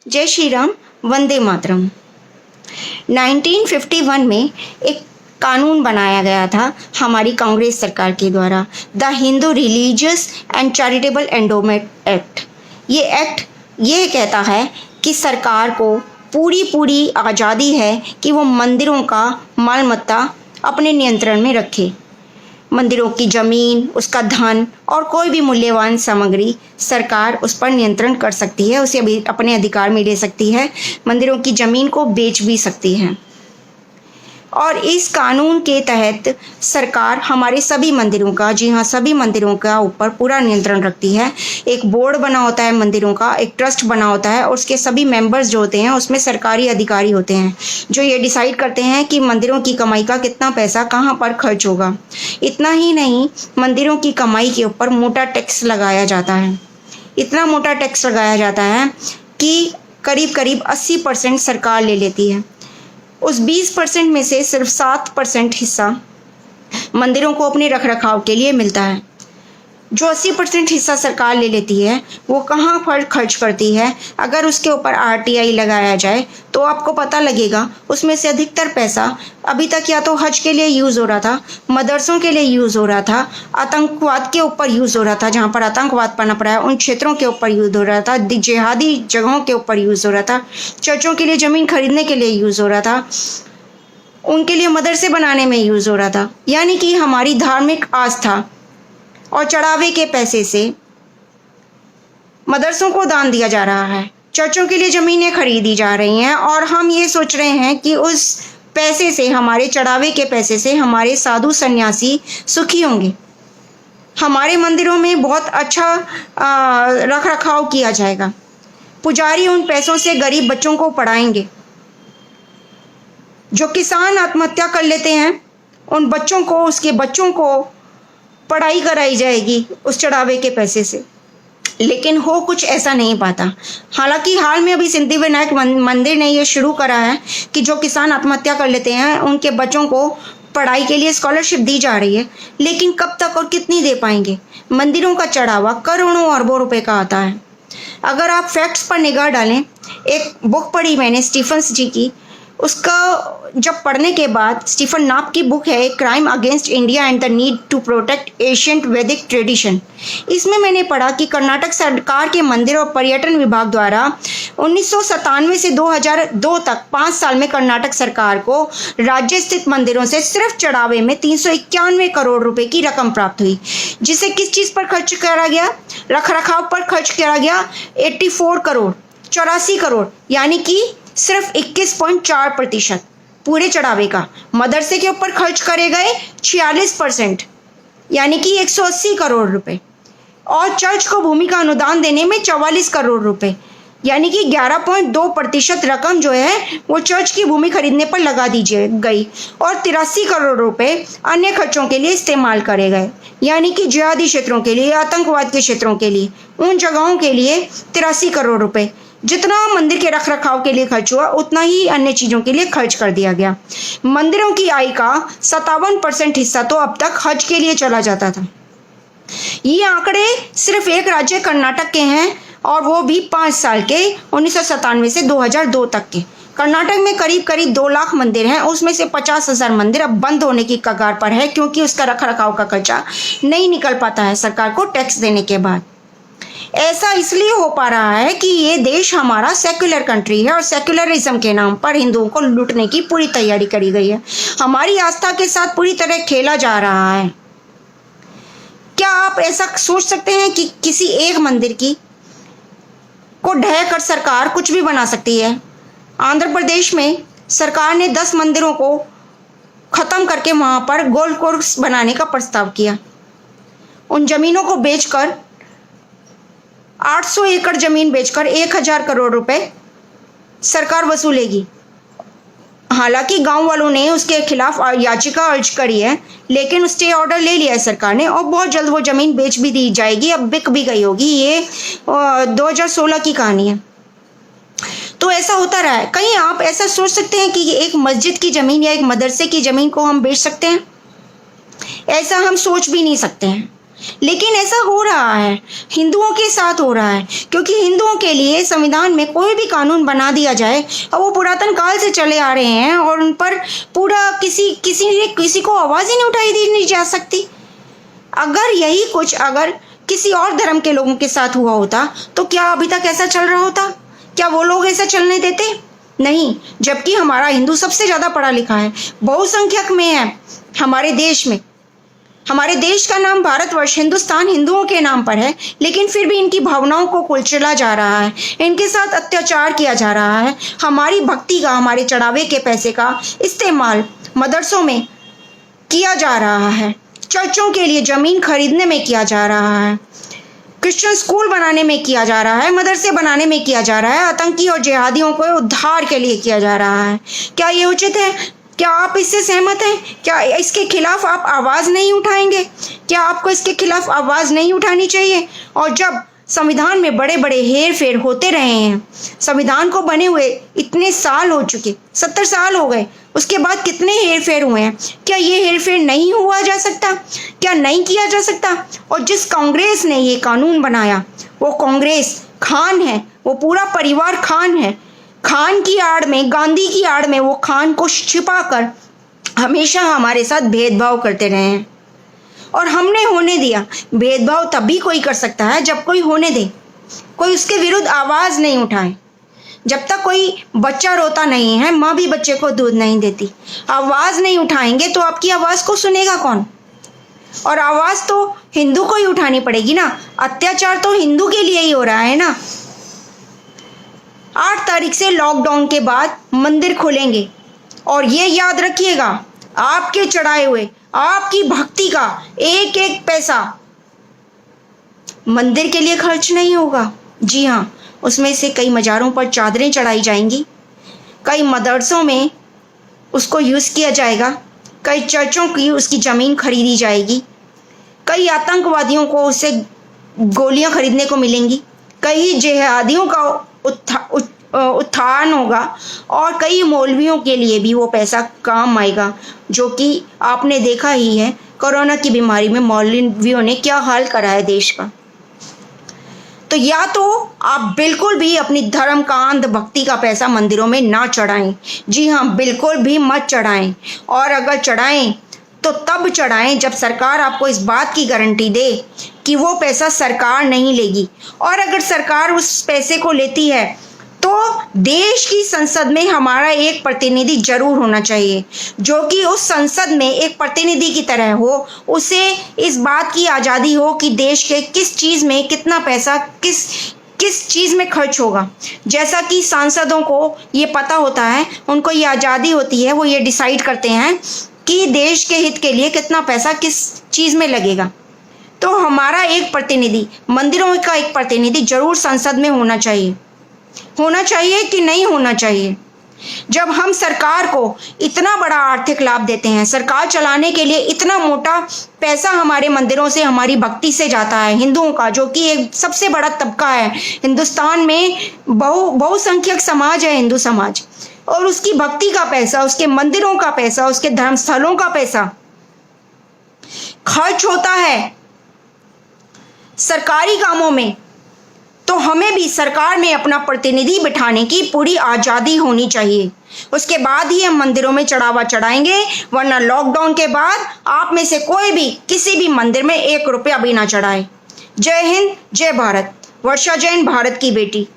जय श्री राम, वंदे मातरम। 1951 में एक कानून बनाया गया था हमारी कांग्रेस सरकार के द्वारा, the Hindu religious and charitable endowment act. ये एक्ट ये कहता है कि सरकार को पूरी आज़ादी है कि वो मंदिरों का माल मत्ता अपने नियंत्रण में रखे। मंदिरों की ज़मीन, उसका धन और कोई भी मूल्यवान सामग्री सरकार उस पर नियंत्रण कर सकती है, उसे भी अपने अधिकार में ले सकती है, मंदिरों की ज़मीन को बेच भी सकती है। और इस कानून के तहत सरकार हमारे सभी मंदिरों का, जी हाँ, सभी मंदिरों का ऊपर पूरा नियंत्रण रखती है। एक बोर्ड बना होता है मंदिरों का, एक ट्रस्ट बना होता है और उसके सभी मेंबर्स जो होते हैं उसमें सरकारी अधिकारी होते हैं जो ये डिसाइड करते हैं कि मंदिरों की कमाई का कितना पैसा कहाँ पर खर्च होगा। इतना ही नहीं, मंदिरों की कमाई के ऊपर मोटा टैक्स लगाया जाता है। इतना मोटा टैक्स लगाया जाता है कि करीब 80% सरकार ले लेती है। उस 20% में से सिर्फ 7% हिस्सा मंदिरों को अपने रख रखाव के लिए मिलता है। जो 80% हिस्सा सरकार ले लेती है वो कहाँ पर खर्च करती है, अगर उसके ऊपर RTI लगाया जाए तो आपको पता लगेगा उसमें से अधिकतर पैसा अभी तक या तो हज के लिए यूज़ हो रहा था, मदरसों के लिए यूज़ हो रहा था, आतंकवाद के ऊपर यूज़ हो रहा था, जहाँ पर आतंकवाद पनप रहा है उन क्षेत्रों के ऊपर यूज़ हो रहा था, जिहादी जगहों के ऊपर यूज़ हो रहा था, चर्चों के लिए ज़मीन खरीदने के लिए यूज़ हो रहा था, उनके लिए मदरसे बनाने में यूज़ हो रहा था। यानी कि हमारी धार्मिक आस्था और चढ़ावे के पैसे से मदरसों को दान दिया जा रहा है, चर्चों के लिए ज़मीनें खरीदी जा रही हैं और हम ये सोच रहे हैं कि उस पैसे से, हमारे चढ़ावे के पैसे से हमारे साधु सन्यासी सुखी होंगे, हमारे मंदिरों में बहुत अच्छा रख रखाव किया जाएगा, पुजारी उन पैसों से गरीब बच्चों को पढ़ाएंगे। जो किसान आत्महत्या कर लेते हैं उन बच्चों को, उसके बच्चों को पढ़ाई कराई जाएगी उस चढ़ावे के पैसे से। लेकिन हो कुछ ऐसा नहीं पाता। हालांकि हाल में अभी सिद्धिविनायक मंदिर ने ये शुरू करा है कि जो किसान आत्महत्या कर लेते हैं उनके बच्चों को पढ़ाई के लिए स्कॉलरशिप दी जा रही है, लेकिन कब तक और कितनी दे पाएंगे। मंदिरों का चढ़ावा करोड़ों अरबों रुपए का आता है। अगर आप फैक्ट्स पर निगाह डालें, एक बुक पढ़ी मैंने स्टीफन्स जी की, उसका जब पढ़ने के बाद, स्टीफन नाप की बुक है crime against India and the need to protect ancient Vedic tradition. इसमें मैंने पढ़ा कि कर्नाटक सरकार के मंदिर और पर्यटन विभाग द्वारा 1997 से 2002 तक 5 साल में कर्नाटक सरकार को राज्य स्थित मंदिरों से सिर्फ चढ़ावे में 391 करोड़ रुपए की रकम प्राप्त हुई, जिसे किस चीज़ पर खर्च करा गया? रख रखाव पर खर्च करा गया 84 करोड़, यानी कि सिर्फ 21.4% पूरे चढ़ावे का। मदरसे के ऊपर खर्च करे गए 46%, यानी कि 180 करोड़ रुपए, और चर्च को भूमि का अनुदान देने में 44 करोड़ रुपए, यानी कि 11.2% रकम जो है वो चर्च की भूमि खरीदने पर लगा दी गई, और 83 करोड़ रुपए अन्य खर्चों के लिए इस्तेमाल करे गए, यानी कि जिहादी क्षेत्रों के लिए, आतंकवाद के क्षेत्रों के लिए, उन जगहों के लिए 83 करोड़ रुपए। जितना मंदिर के रख रखाव के लिए खर्च हुआ उतना ही अन्य चीज़ों के लिए खर्च कर दिया गया। मंदिरों की आय का 57% हिस्सा तो अब तक हज के लिए चला जाता था। ये आंकड़े सिर्फ एक राज्य कर्नाटक के हैं, और वो भी 5 साल के, 1997 से 2002 तक के। कर्नाटक में करीब 2 लाख मंदिर हैं, उसमें से 50,000 मंदिर अब बंद होने की कगार पर है, क्योंकि उसका रख रखाव का खर्चा नहीं निकल पाता है सरकार को टैक्स देने के बाद। ऐसा इसलिए हो पा रहा है कि ये देश हमारा सेक्युलर कंट्री है और सेक्युलरिज्म के नाम पर हिंदुओं को लूटने की पूरी तैयारी करी गई है। हमारी आस्था के साथ पूरी तरह खेला जा रहा है। क्या आप ऐसा सोच सकते हैं कि किसी एक मंदिर को ढह कर सरकार कुछ भी बना सकती है? आंध्र प्रदेश में सरकार ने 10 मंदिरों को ख़त्म करके वहाँ पर गोल्फ कोर्स बनाने का प्रस्ताव किया। उन जमीनों को बेचकर, 800 एकड़ जमीन बेचकर 1000 करोड़ रुपए सरकार वसूलेगी। हालांकि गांव वालों ने उसके खिलाफ याचिका अर्ज करी है, लेकिन स्टे ऑर्डर ले लिया है सरकार ने, और बहुत जल्द वो ज़मीन बेच भी दी जाएगी, अब बिक भी गई होगी। ये 2016 की कहानी है। तो ऐसा होता रहा है। कहीं आप ऐसा सोच सकते हैं कि एक मस्जिद की ज़मीन या एक मदरसे की ज़मीन को हम बेच सकते हैं? ऐसा हम सोच भी नहीं सकते हैं। लेकिन ऐसा हो रहा है, हिंदुओं के साथ हो रहा है, क्योंकि हिंदुओं के लिए संविधान में कोई भी कानून बना दिया जाए और वो पुरातन काल से चले आ रहे हैं और उन पर पूरा किसी को आवाज़ ही नहीं उठाई दी नहीं जा सकती। अगर यही कुछ अगर किसी और धर्म के लोगों के साथ हुआ होता तो क्या अभी तक ऐसा चल रहा होता? क्या वो लोग ऐसा चलने देते? नहीं। जबकि हमारा हिंदू सबसे ज़्यादा पढ़ा लिखा है, बहुसंख्यक में है हमारे देश में। हमारे देश का नाम भारतवर्ष, हिंदुस्तान हिंदुओं के नाम पर है, लेकिन फिर भी इनकी भावनाओं को कुचला जा रहा है, इनके साथ अत्याचार किया जा रहा है। हमारी भक्ति का, हमारे चढ़ावे के पैसे का इस्तेमाल मदरसों में किया जा रहा है, चर्चों के लिए ज़मीन खरीदने में किया जा रहा है, क्रिश्चियन स्कूल बनाने में किया जा रहा है, मदरसे बनाने में किया जा रहा है, आतंकी और जिहादियों को उद्धार के लिए किया जा रहा है। क्या ये उचित है? क्या आप इससे सहमत हैं? क्या इसके खिलाफ आप आवाज़ नहीं उठाएंगे? क्या आपको इसके खिलाफ आवाज़ नहीं उठानी चाहिए? और जब संविधान में बड़े बड़े हेर फेर होते रहे हैं, संविधान को बने हुए इतने साल हो चुके, 70 साल हो गए, उसके बाद कितने हेर फेर हुए हैं, क्या ये हेर फेर नहीं हुआ जा सकता? क्या नहीं किया जा सकता? और जिस कांग्रेस ने ये कानून बनाया वो कांग्रेस खान है, वो पूरा परिवार खान है। खान की आड़ में, गांधी की आड़ में वो खान को छिपाकर हमेशा हमारे साथ भेदभाव करते रहे हैं और हमने होने दिया। भेदभाव तभी कोई कर सकता है जब कोई होने दे, कोई उसके विरुद्ध आवाज़ नहीं उठाए। जब तक कोई बच्चा रोता नहीं है, माँ भी बच्चे को दूध नहीं देती। आवाज़ नहीं उठाएंगे तो आपकी आवाज़ को सुनेगा कौन? और आवाज़ तो हिंदू को ही उठानी पड़ेगी ना। अत्याचार तो हिंदू के लिए ही हो रहा है ना। 8 तारीख से लॉकडाउन के बाद मंदिर खुलेंगे और ये याद रखिएगा, आपके चढ़ाए हुए, आपकी भक्ति का एक एक पैसा मंदिर के लिए खर्च नहीं होगा। जी हाँ, उसमें से कई मज़ारों पर चादरें चढ़ाई जाएंगी, कई मदरसों में उसको यूज़ किया जाएगा, कई चर्चों की उसकी ज़मीन खरीदी जाएगी, कई आतंकवादियों को उससे गोलियां खरीदने को मिलेंगी, कई जिहादियों का उत्थान होगा और कई मौलवियों के लिए भी वो पैसा काम आएगा, जो कि आपने देखा ही है कोरोना की बीमारी में मौलवियों ने क्या हाल करा है देश का। तो या तो आप बिल्कुल भी अपनी धर्म का अंध भक्ति का पैसा मंदिरों में ना चढ़ाएं। जी हाँ, बिल्कुल भी मत चढ़ाएं। और अगर चढ़ाएं तो तब चढ़ाएं जब सरकार आपको इस बात की गारंटी दे कि वो पैसा सरकार नहीं लेगी। और अगर सरकार उस पैसे को लेती है तो देश की संसद में हमारा एक प्रतिनिधि जरूर होना चाहिए, जो कि उस संसद में एक प्रतिनिधि की तरह हो, उसे इस बात की आज़ादी हो कि देश के किस चीज़ में कितना पैसा किस चीज़ में खर्च होगा। जैसा कि सांसदों को ये पता होता है, उनको ये आज़ादी होती है, वो ये डिसाइड करते हैं कि देश के हित के लिए कितना पैसा किस चीज़ में लगेगा। तो हमारा एक प्रतिनिधि, मंदिरों का एक प्रतिनिधि जरूर संसद में होना चाहिए। होना चाहिए कि नहीं होना चाहिए? जब हम सरकार को इतना बड़ा आर्थिक लाभ देते हैं, सरकार चलाने के लिए इतना मोटा पैसा हमारे मंदिरों से, हमारी भक्ति से जाता है, हिंदुओं का, जो कि एक सबसे बड़ा तबका है हिंदुस्तान में, बहुसंख्यक समाज है हिंदू समाज, और उसकी भक्ति का पैसा, उसके मंदिरों का पैसा, उसके धर्मस्थलों का पैसा खर्च होता है सरकारी कामों में, तो हमें भी सरकार में अपना प्रतिनिधि बिठाने की पूरी आज़ादी होनी चाहिए। उसके बाद ही हम मंदिरों में चढ़ावा चढ़ाएंगे, वरना लॉकडाउन के बाद आप में से कोई भी किसी भी मंदिर में 1 रुपया भी ना चढ़ाए। जय हिंद, जय भारत। वर्षा जैन, भारत की बेटी।